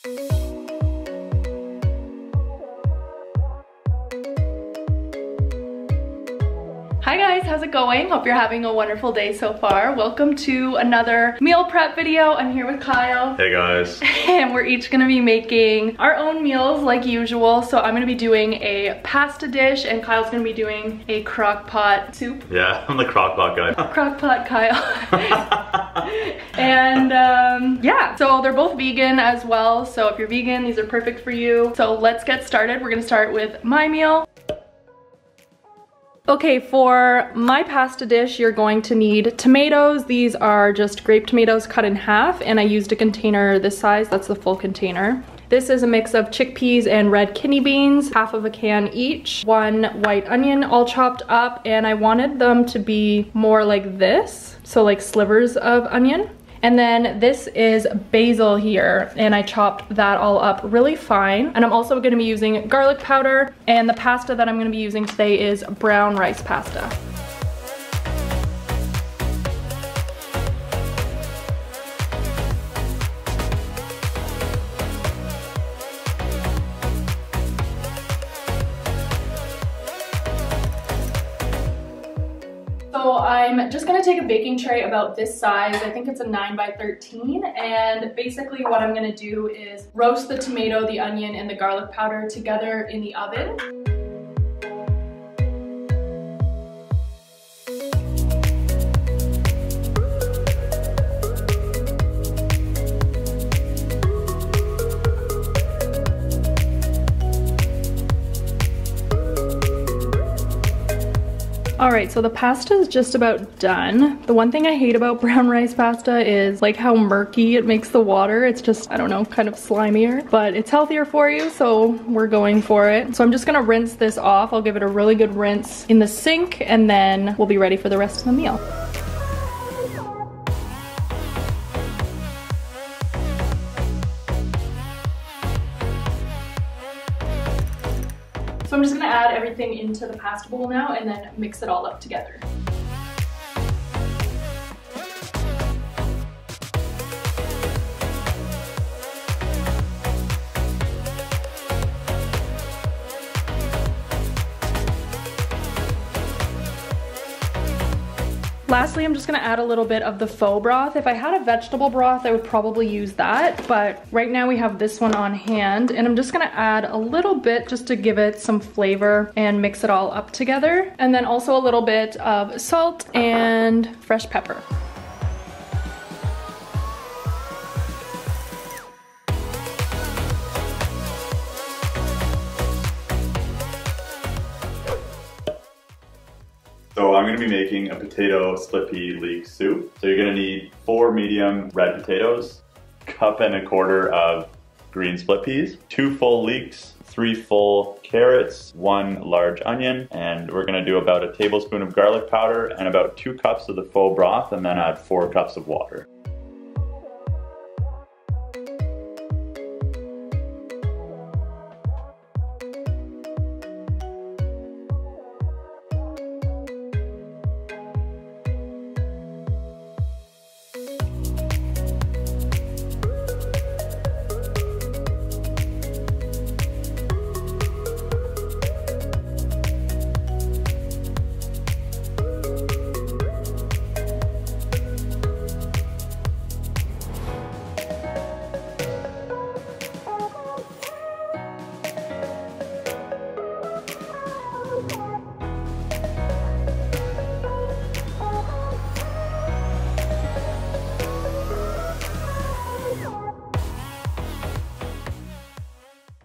Hi guys, how's it going? Hope you're having a wonderful day so far. Welcome to another meal prep video. I'm here with Kyle. Hey guys. And we're each gonna be making our own meals like usual. So I'm gonna be doing a pasta dish and Kyle's gonna be doing a crock pot soup. Yeah, I'm the crock pot guy. Crock pot Kyle. And yeah, so they're both vegan as well. So if you're vegan, these are perfect for you. So let's get started. We're gonna start with my meal. Okay, for my pasta dish, you're going to need tomatoes. These are just grape tomatoes cut in half, and I used a container this size. That's the full container. This is a mix of chickpeas and red kidney beans, half of a can each, 1 white onion all chopped up, and I wanted them to be more like this, so like slivers of onion. And then this is basil here, and I chopped that all up really fine. And I'm also gonna be using garlic powder, and the pasta that I'm gonna be using today is brown rice pasta. So I'm just gonna take a baking tray about this size. I think it's a 9 by 13. And basically what I'm gonna do is roast the tomato, the onion, and the garlic powder together in the oven. Alright, so the pasta is just about done. The one thing I hate about brown rice pasta is like how murky it makes the water. It's just, I don't know, kind of slimier, but it's healthier for you, so we're going for it. So I'm just gonna rinse this off. I'll give it a really good rinse in the sink, and then we'll be ready for the rest of the meal. So I'm just gonna add everything into the pasta bowl now and then mix it all up together. Lastly, I'm just gonna add a little bit of the faux broth. If I had a vegetable broth, I would probably use that, but right now we have this one on hand, and I'm just gonna add a little bit just to give it some flavor and mix it all up together. And then also a little bit of salt and fresh pepper. So I'm gonna be making a potato split pea leek soup. So you're gonna need 4 medium red potatoes, 1.25 cups of green split peas, 2 full leeks, 3 full carrots, 1 large onion, and we're gonna do about a tablespoon of garlic powder and about 2 cups of the faux broth, and then add 4 cups of water.